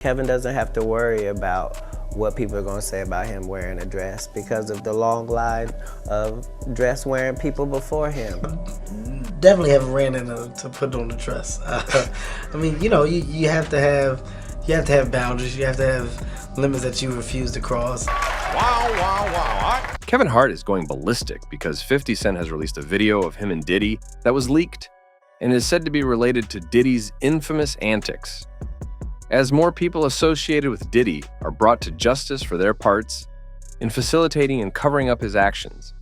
Kevin doesn't have to worry about what people are going to say about him wearing a dress because of the long line of dress-wearing people before him. Definitely haven't ran into to put on the dress. I mean, you have to have boundaries. You have to have limits that you refuse to cross. Wow. Kevin Hart is going ballistic because 50 Cent has released a video of him and Diddy that was leaked and is said to be related to Diddy's infamous antics. As more people associated with Diddy are brought to justice for their parts in facilitating and covering up his actions,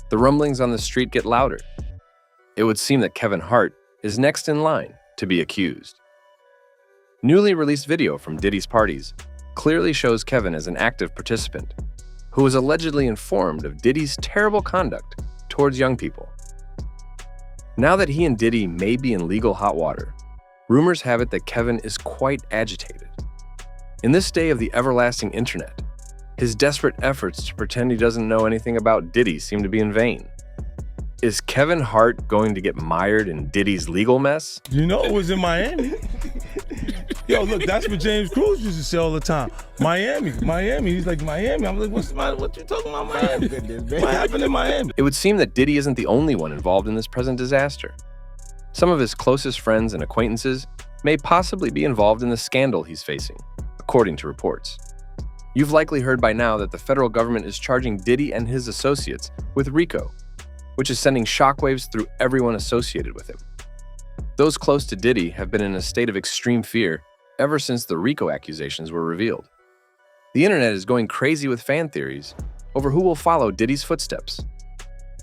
the rumblings on the street get louder. It would seem that Kevin Hart is next in line to be accused. Newly released video from Diddy's parties clearly shows Kevin as an active participant who was allegedly informed of Diddy's terrible conduct towards young people. Now that he and Diddy may be in legal hot water, rumors have it that Kevin is quite agitated. In this day of the everlasting internet, his desperate efforts to pretend he doesn't know anything about Diddy seem to be in vain. Is Kevin Hart going to get mired in Diddy's legal mess? You know it was in Miami. Yo, look, that's what James Cruz used to say all the time. Miami. He's like, Miami. I'm like, what's the matter? What you talking about, Miami? What happened in Miami? It would seem that Diddy isn't the only one involved in this present disaster. Some of his closest friends and acquaintances may possibly be involved in the scandal he's facing, according to reports. You've likely heard by now that the federal government is charging Diddy and his associates with RICO, which is sending shockwaves through everyone associated with him. Those close to Diddy have been in a state of extreme fear ever since the RICO accusations were revealed. The internet is going crazy with fan theories over who will follow Diddy's footsteps.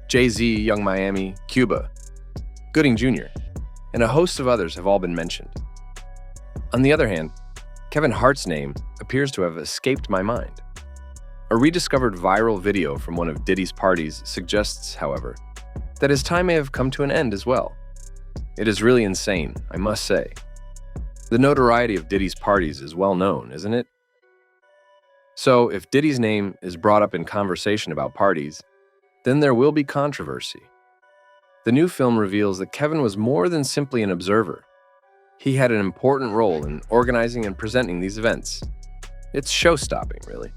Jay-Z, Young Miami, Cuba, Gooding Jr., and a host of others have all been mentioned. On the other hand, Kevin Hart's name appears to have escaped my mind. A rediscovered viral video from one of Diddy's parties suggests, however, that his time may have come to an end as well. It is really insane, I must say. The notoriety of Diddy's parties is well known, isn't it? So, if Diddy's name is brought up in conversation about parties, then there will be controversy. The new film reveals that Kevin was more than simply an observer. He had an important role in organizing and presenting these events. It's show-stopping, really.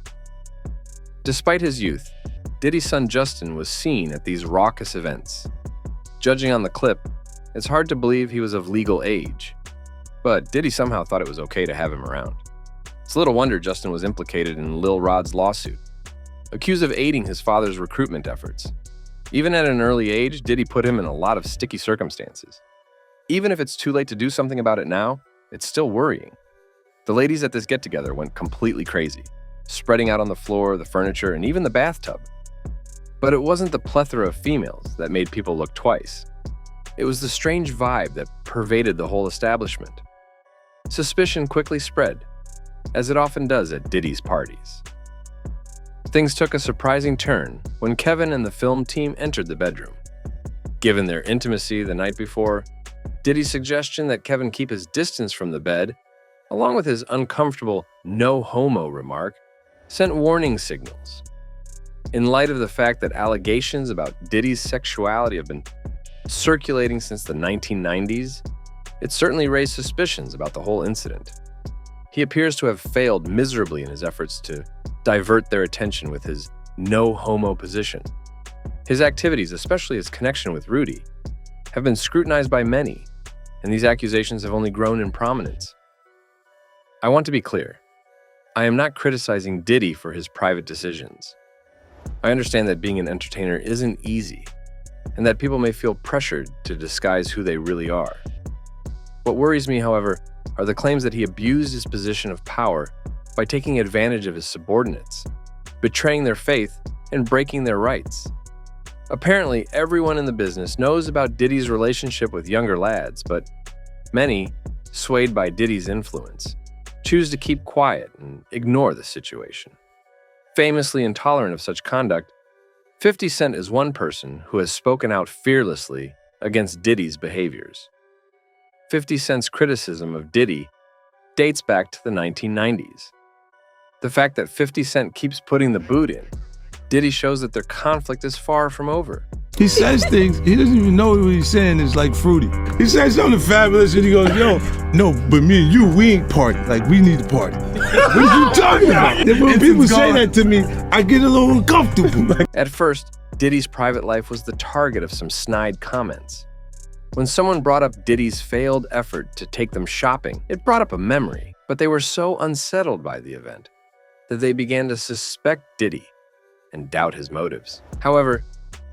Despite his youth, Diddy's son Justin was seen at these raucous events. Judging on the clip, it's hard to believe he was of legal age. But Diddy somehow thought it was okay to have him around. It's little wonder Justin was implicated in Lil Rod's lawsuit, accused of aiding his father's recruitment efforts. Even at an early age, Diddy put him in a lot of sticky circumstances. Even if it's too late to do something about it now, it's still worrying. The ladies at this get-together went completely crazy, spreading out on the floor, the furniture, and even the bathtub. But it wasn't the plethora of females that made people look twice. It was the strange vibe that pervaded the whole establishment. Suspicion quickly spread, as it often does at Diddy's parties. Things took a surprising turn when Kevin and the film team entered the bedroom. Given their intimacy the night before, Diddy's suggestion that Kevin keep his distance from the bed, along with his uncomfortable "no homo" remark, sent warning signals. In light of the fact that allegations about Diddy's sexuality have been circulating since the 1990s, it certainly raised suspicions about the whole incident. He appears to have failed miserably in his efforts to divert their attention with his no homo position. His activities, especially his connection with Rudy, have been scrutinized by many, and these accusations have only grown in prominence. I want to be clear. I am not criticizing Diddy for his private decisions. I understand that being an entertainer isn't easy, and that people may feel pressured to disguise who they really are. What worries me, however, are the claims that he abused his position of power by taking advantage of his subordinates, betraying their faith, and breaking their rights. Apparently, everyone in the business knows about Diddy's relationship with younger lads, but many, swayed by Diddy's influence, choose to keep quiet and ignore the situation. Famously intolerant of such conduct, 50 Cent is one person who has spoken out fearlessly against Diddy's behaviors. 50 Cent's criticism of Diddy dates back to the 1990s. The fact that 50 Cent keeps putting the boot in, Diddy shows that their conflict is far from over. He says things, he doesn't even know what he's saying is like fruity. He says something fabulous and he goes, yo, no, but me and you, we ain't party. Like, we need to party. What are you talking about? Then when people say that to me, I get a little uncomfortable. At first, Diddy's private life was the target of some snide comments. When someone brought up Diddy's failed effort to take them shopping, it brought up a memory, but they were so unsettled by the event that they began to suspect Diddy and doubt his motives. However,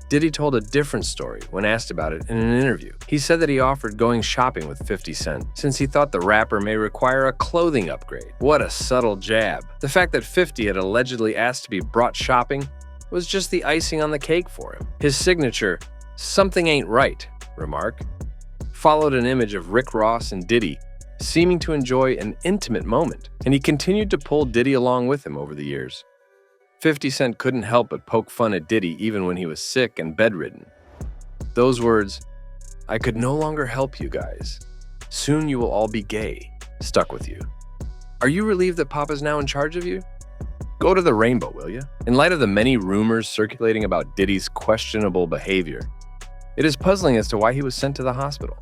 Diddy told a different story when asked about it in an interview. He said that he offered going shopping with 50 Cent since he thought the rapper may require a clothing upgrade. What a subtle jab. The fact that 50 had allegedly asked to be brought shopping was just the icing on the cake for him. His signature, "something ain't right" remark followed an image of Rick Ross and Diddy seeming to enjoy an intimate moment, and he continued to pull Diddy along with him over the years. 50 Cent couldn't help but poke fun at Diddy even when he was sick and bedridden. Those words, "I could no longer help you guys. Soon you will all be gay," stuck with you. Are you relieved that Papa's now in charge of you? Go to the rainbow, will you? In light of the many rumors circulating about Diddy's questionable behavior, it is puzzling as to why he was sent to the hospital.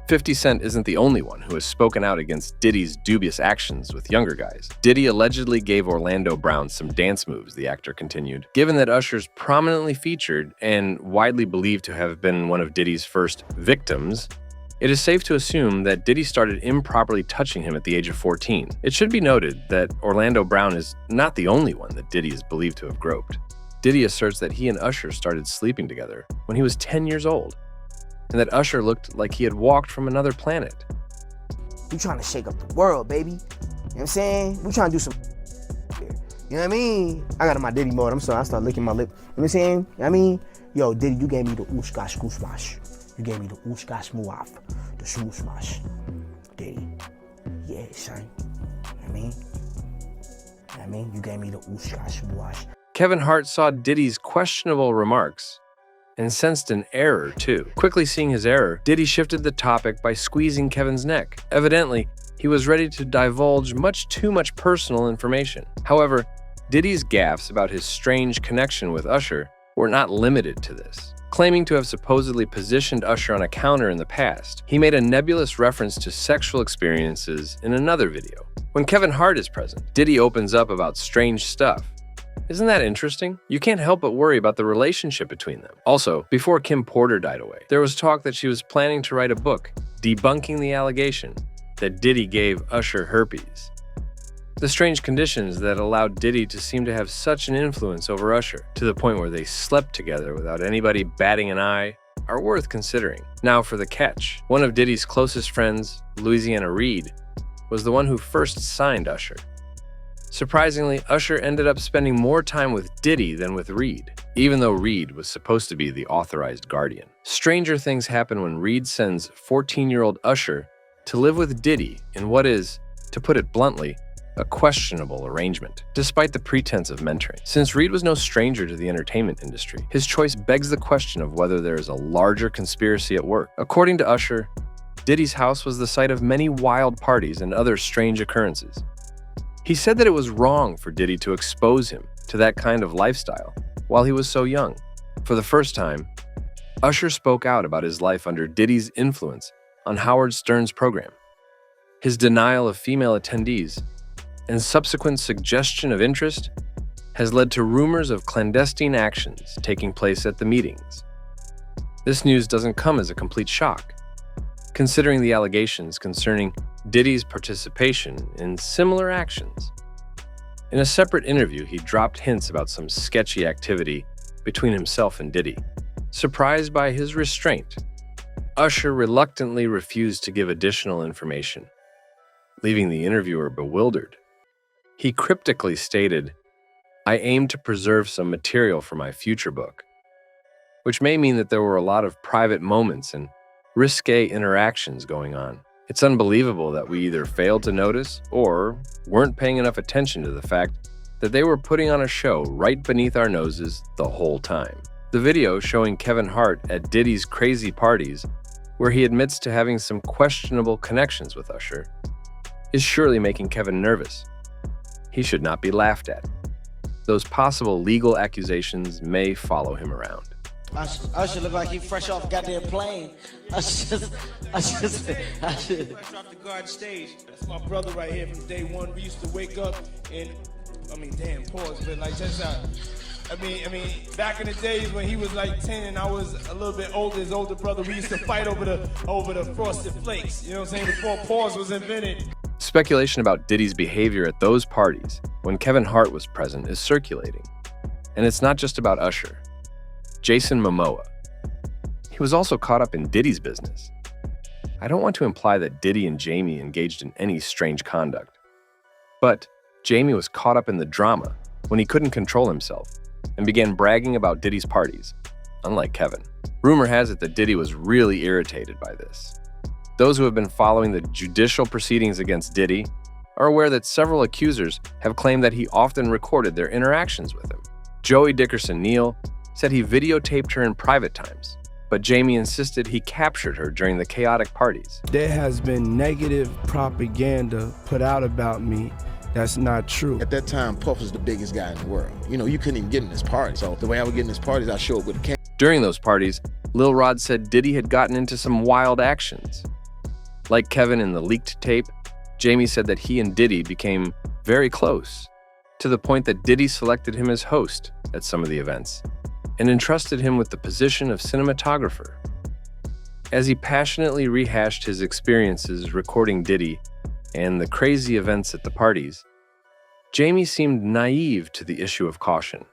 50 Cent isn't the only one who has spoken out against Diddy's dubious actions with younger guys. Diddy allegedly gave Orlando Brown some dance moves, the actor continued. Given that Usher's prominently featured and widely believed to have been one of Diddy's first victims, it is safe to assume that Diddy started improperly touching him at the age of 14. It should be noted that Orlando Brown is not the only one that Diddy is believed to have groped. Diddy asserts that he and Usher started sleeping together when he was 10 years old, and that Usher looked like he had walked from another planet. We trying to shake up the world, baby. You know what I'm saying? We trying to do some here. You know what I mean? I got in my Diddy mode. I'm sorry, I started licking my lip. You know what I'm saying? You know what I mean? Yo, Diddy, you gave me the oosh-gosh goose-mash. You gave me the oosh-gosh muaf. The shmoo-smash. Diddy. Yeah, son. You know what I mean? You know what I mean? You gave me the oosh-gosh muash. Kevin Hart saw Diddy's questionable remarks and sensed an error, too. Quickly seeing his error, Diddy shifted the topic by squeezing Kevin's neck. Evidently, he was ready to divulge much too much personal information. However, Diddy's gaffes about his strange connection with Usher were not limited to this. Claiming to have supposedly positioned Usher on a counter in the past, he made a nebulous reference to sexual experiences in another video. When Kevin Hart is present, Diddy opens up about strange stuff. Isn't that interesting? You can't help but worry about the relationship between them. Also, before Kim Porter died away, there was talk that she was planning to write a book debunking the allegation that Diddy gave Usher herpes. The strange conditions that allowed Diddy to seem to have such an influence over Usher, to the point where they slept together without anybody batting an eye, are worth considering. Now for the catch. One of Diddy's closest friends, Louisiana Reed, was the one who first signed Usher. Surprisingly, Usher ended up spending more time with Diddy than with Reed, even though Reed was supposed to be the authorized guardian. Stranger things happen when Reed sends 14-year-old Usher to live with Diddy in what is, to put it bluntly, a questionable arrangement, despite the pretense of mentoring. Since Reed was no stranger to the entertainment industry, his choice begs the question of whether there is a larger conspiracy at work. According to Usher, Diddy's house was the site of many wild parties and other strange occurrences. He said that it was wrong for Diddy to expose him to that kind of lifestyle while he was so young. For the first time, Usher spoke out about his life under Diddy's influence on Howard Stern's program. His denial of female attendees and subsequent suggestion of interest has led to rumors of clandestine actions taking place at the meetings. This news doesn't come as a complete shock, considering the allegations concerning Diddy's participation in similar actions. In a separate interview, he dropped hints about some sketchy activity between himself and Diddy. Surprised by his restraint, Usher reluctantly refused to give additional information, leaving the interviewer bewildered. He cryptically stated, "I aim to preserve some material for my future book," which may mean that there were a lot of private moments and risque interactions going on. It's unbelievable that we either failed to notice or weren't paying enough attention to the fact that they were putting on a show right beneath our noses the whole time. The video showing Kevin Hart at Diddy's crazy parties, where he admits to having some questionable connections with Usher, is surely making Kevin nervous. He should not be laughed at. Those possible legal accusations may follow him around. Usher look like he fresh off a goddamn plane. Usher. Dropped the guard stage. That's my brother right here from day one. We used to wake up and, pause, but like that's how. I mean, back in the days when he was like 10 and I was a little bit older, his older brother, we used to fight over the frosted flakes. You know what I'm saying? Before pause was invented. Speculation about Diddy's behavior at those parties, when Kevin Hart was present, is circulating. And it's not just about Usher. Jason Momoa. He was also caught up in Diddy's business. I don't want to imply that Diddy and Jamie engaged in any strange conduct. But Jamie was caught up in the drama when he couldn't control himself and began bragging about Diddy's parties, unlike Kevin. Rumor has it that Diddy was really irritated by this. Those who have been following the judicial proceedings against Diddy are aware that several accusers have claimed that he often recorded their interactions with him. Joey Dickerson-Neal said he videotaped her in private times, but Jamie insisted he captured her during the chaotic parties. There has been negative propaganda put out about me that's not true. At that time, Puff was the biggest guy in the world. You know, you couldn't even get in this party. So the way I would get in this party is I show up with a camera. During those parties, Lil Rod said Diddy had gotten into some wild actions. Like Kevin in the leaked tape, Jamie said that he and Diddy became very close, to the point that Diddy selected him as host at some of the events and entrusted him with the position of cinematographer. As he passionately rehashed his experiences recording Diddy and the crazy events at the parties, Jamie seemed naive to the issue of caution,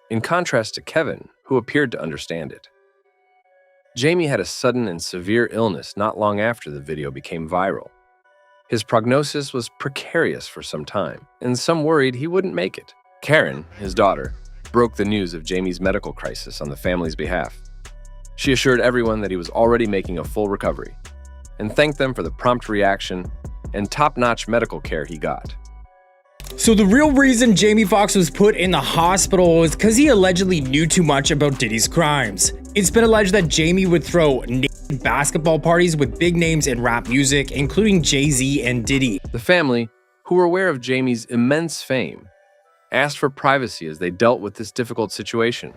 in contrast to Kevin, who appeared to understand it. Jamie had a sudden and severe illness not long after the video became viral. His prognosis was precarious for some time, and some worried he wouldn't make it. Karen, his daughter, broke the news of Jamie's medical crisis on the family's behalf. She assured everyone that he was already making a full recovery, and thanked them for the prompt reaction and top-notch medical care he got. So the real reason Jamie Foxx was put in the hospital was because he allegedly knew too much about Diddy's crimes. It's been alleged that Jamie would throw naked basketball parties with big names in rap music, including Jay-Z and Diddy. The family, who were aware of Jamie's immense fame, asked for privacy as they dealt with this difficult situation.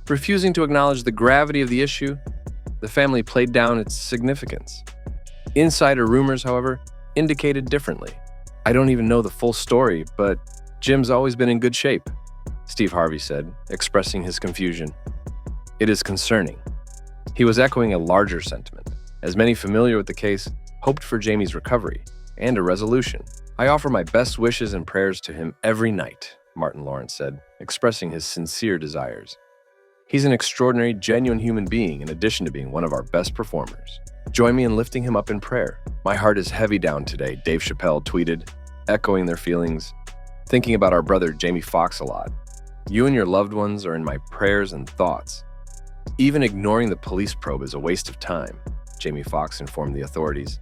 Refusing to acknowledge the gravity of the issue, the family played down its significance. Insider rumors, however, indicated differently. "I don't even know the full story, but Jim's always been in good shape," Steve Harvey said, expressing his confusion. "It is concerning." He was echoing a larger sentiment, as many familiar with the case hoped for Jamie's recovery and a resolution. "I offer my best wishes and prayers to him every night," Martin Lawrence said, expressing his sincere desires. "He's an extraordinary, genuine human being in addition to being one of our best performers. Join me in lifting him up in prayer. My heart is heavy down today," Dave Chappelle tweeted, echoing their feelings. "Thinking about our brother Jamie Foxx a lot. You and your loved ones are in my prayers and thoughts. Even ignoring the police probe is a waste of time," Jamie Foxx informed the authorities,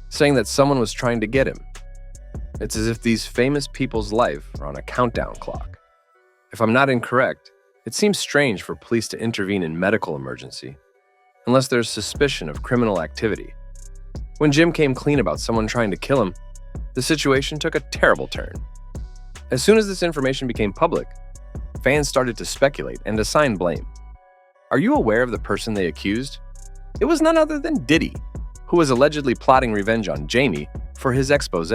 saying that someone was trying to get him. "It's as if these famous people's life are on a countdown clock. If I'm not incorrect, it seems strange for police to intervene in medical emergency, unless there's suspicion of criminal activity. When Jim came clean about someone trying to kill him, the situation took a terrible turn. As soon as this information became public, fans started to speculate and assign blame. Are you aware of the person they accused? It was none other than Diddy, who was allegedly plotting revenge on Jamie for his expose.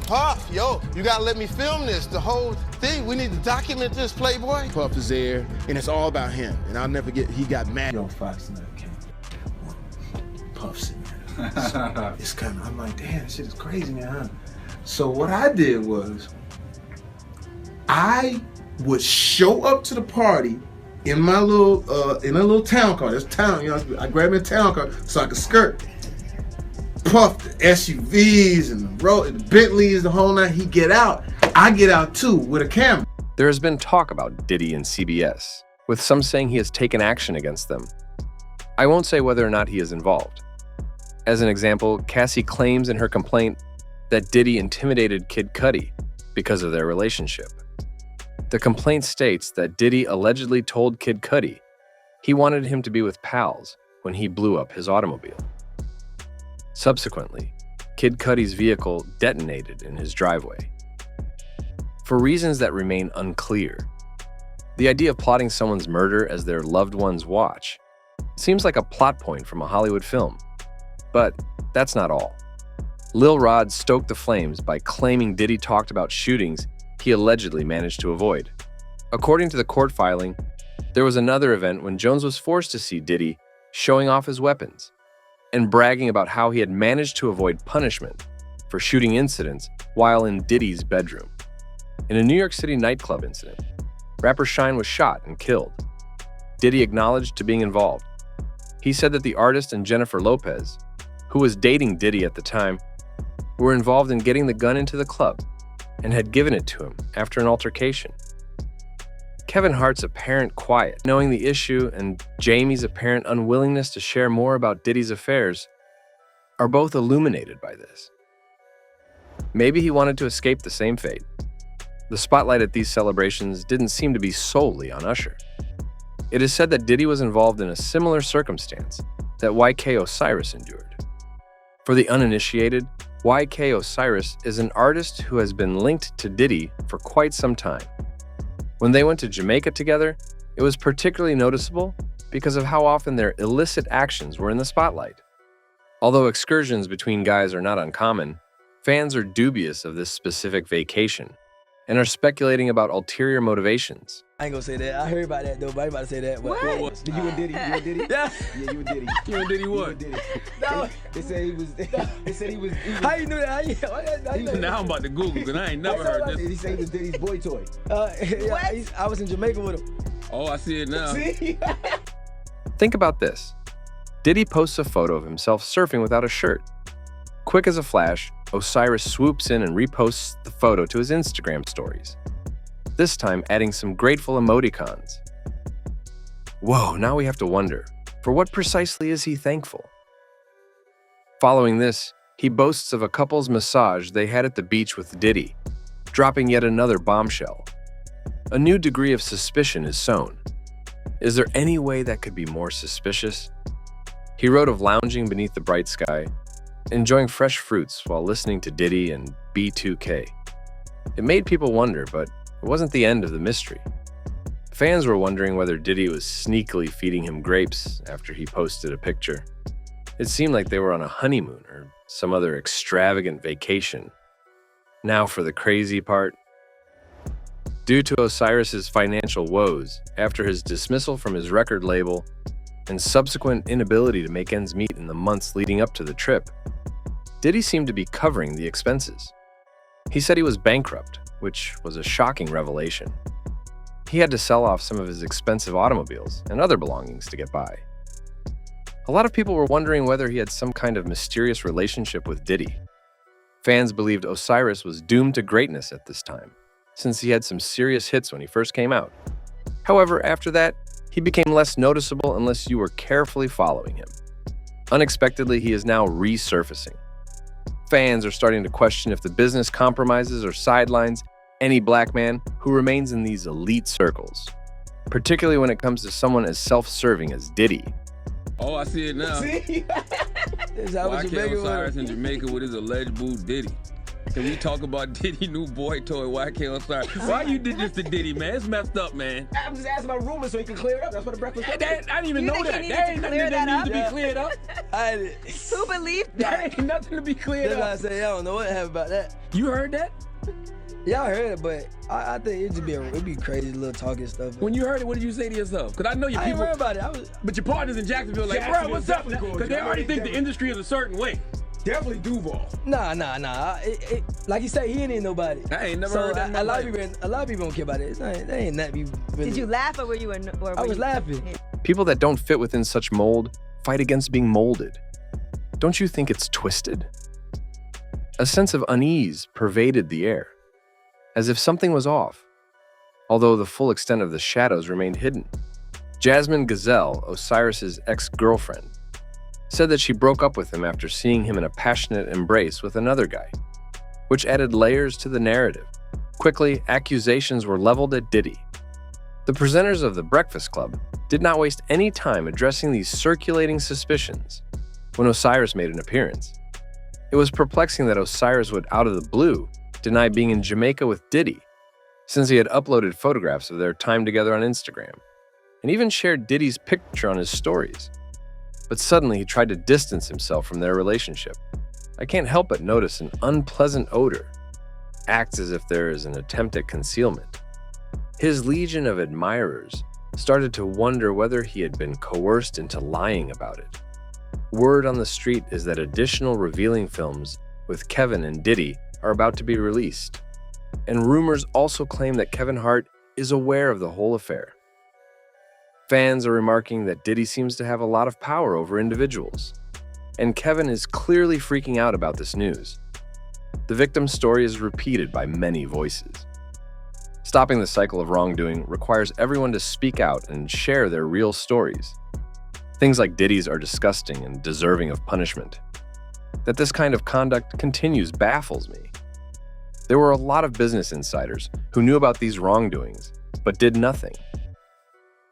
Puff, yo, you gotta let me film this, the whole thing. We need to document this, Playboy. Puff is there, and it's all about him. And I'll never get, he got mad. Yo, Fox and I can't. Puff's in there. It's kind of, I'm like, damn, this shit is crazy, man. Huh? So what I did was, I would show up to the party in my little town car. This town, you know, I grabbed me a town car so I could skirt. Puff the SUVs and the Bentleys, the whole night. He get out. I get out too with a camera. There has been talk about Diddy and CBS, with some saying he has taken action against them. I won't say whether or not he is involved. As an example, Cassie claims in her complaint that Diddy intimidated Kid Cudi because of their relationship. The complaint states that Diddy allegedly told Kid Cudi he wanted him to be with pals when he blew up his automobile. Subsequently, Kid Cudi's vehicle detonated in his driveway. For reasons that remain unclear, The idea of plotting someone's murder as their loved ones watch seems like a plot point from a Hollywood film. But that's not all. Lil Rod stoked the flames by claiming Diddy talked about shootings he allegedly managed to avoid. According to the court filing, there was another event when Jones was forced to see Diddy showing off his weapons and bragging about how he had managed to avoid punishment for shooting incidents while in Diddy's bedroom. In a New York City nightclub incident, rapper Shine was shot and killed. Diddy acknowledged to being involved. He said that the artist and Jennifer Lopez, who was dating Diddy at the time, were involved in getting the gun into the club and had given it to him after an altercation. Kevin Hart's apparent quiet, knowing the issue, and Jamie's apparent unwillingness to share more about Diddy's affairs are both illuminated by this. Maybe he wanted to escape the same fate. The spotlight at these celebrations didn't seem to be solely on Usher. It is said that Diddy was involved in a similar circumstance that YK Osiris endured. For the uninitiated, YK Osiris is an artist who has been linked to Diddy for quite some time. When they went to Jamaica together, it was particularly noticeable because of how often their illicit actions were in the spotlight. Although excursions between guys are not uncommon, fans are dubious of this specific vacation and are speculating about ulterior motivations. I ain't gonna say that. I heard about that though, but I ain't about to say that. What? You and Diddy? You and Diddy? Yeah. Yeah, you and Diddy. You and Diddy what? You and Diddy. No. They said he was. They said he was. How you knew that? How you know Now I'm about to Google because I ain't never heard this. He said he was Diddy's boy toy. Yeah, I was in Jamaica with him. Oh, I see it now. See? Think about this. Diddy posts a photo of himself surfing without a shirt. Quick as a flash, Osiris swoops in and reposts the photo to his Instagram stories, this time adding some grateful emoticons. Whoa, now we have to wonder, for what precisely is he thankful? Following this, he boasts of a couple's massage they had at the beach with Diddy, dropping yet another bombshell. A new degree of suspicion is sown. Is there any way that could be more suspicious? He wrote of lounging beneath the bright sky, enjoying fresh fruits while listening to Diddy and B2K. It made people wonder, but it wasn't the end of the mystery. Fans were wondering whether Diddy was sneakily feeding him grapes after he posted a picture. It seemed like they were on a honeymoon or some other extravagant vacation. Now for the crazy part. Due to Osiris's financial woes after his dismissal from his record label and subsequent inability to make ends meet in the months leading up to the trip, Diddy seemed to be covering the expenses. He said he was bankrupt, which was a shocking revelation. He had to sell off some of his expensive automobiles and other belongings to get by. A lot of people were wondering whether he had some kind of mysterious relationship with Diddy. Fans believed Osiris was doomed to greatness at this time, since he had some serious hits when he first came out. However, after that, he became less noticeable unless you were carefully following him. Unexpectedly, he is now resurfacing. Fans are starting to question if the business compromises or sidelines any black man who remains in these elite circles, particularly when it comes to someone as self-serving as Diddy. Oh, I see it now. See? YK Osiris in Jamaica with his alleged boo Diddy. Can we talk about Diddy new boy toy, YK Osiris? Why you did this to Diddy, man? It's messed up, man. I'm just asking my roommate so he can clear it up. That's what the breakfast was. I didn't even know that. There ain't nothing that needs to be cleared up. Who believed There that? ain't nothing to be cleared That's why I up. say I don't know what happened about that. You heard that? Yeah, I heard it, but I think it'd be crazy little talking stuff. When you heard it, what did you say to yourself? Because I know your I ain't people. worried about it. But your partners in Jacksonville like, bro, what's up? Because they already think the industry is a certain way. Definitely Duval. Nah. Like you say, he ain't nobody. I ain't never So heard that in my a lot life. of people don't care about it. They ain't that be. Really. Did you laugh or were you? I was laughing. People that don't fit within such mold fight against being molded. Don't you think it's twisted? A sense of unease pervaded the air, as if something was off, although the full extent of the shadows remained hidden. Jasmine Gazelle, Osiris's ex-girlfriend, said that she broke up with him after seeing him in a passionate embrace with another guy, which added layers to the narrative. Quickly, accusations were leveled at Diddy. The presenters of The Breakfast Club did not waste any time addressing these circulating suspicions when Osiris made an appearance. It was perplexing that Osiris would, out of the blue, deny being in Jamaica with Diddy, since he had uploaded photographs of their time together on Instagram, and even shared Diddy's picture on his stories. But suddenly he tried to distance himself from their relationship. I can't help but notice an unpleasant odor. Acts as if there is an attempt at concealment. His legion of admirers started to wonder whether he had been coerced into lying about it. Word on the street is that additional revealing films with Kevin and Diddy are about to be released. And rumors also claim that Kevin Hart is aware of the whole affair. Fans are remarking that Diddy seems to have a lot of power over individuals, and Kevin is clearly freaking out about this news. The victim's story is repeated by many voices. Stopping the cycle of wrongdoing requires everyone to speak out and share their real stories. Things like Diddy's are disgusting and deserving of punishment. That this kind of conduct continues baffles me. There were a lot of business insiders who knew about these wrongdoings, but did nothing.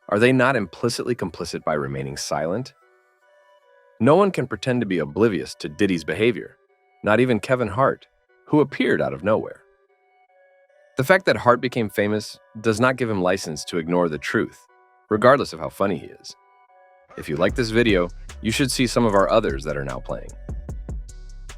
Are they not implicitly complicit by remaining silent? No one can pretend to be oblivious to Diddy's behavior, not even Kevin Hart, who appeared out of nowhere. The fact that Hart became famous does not give him license to ignore the truth, regardless of how funny he is. If you like this video, you should see some of our others that are now playing.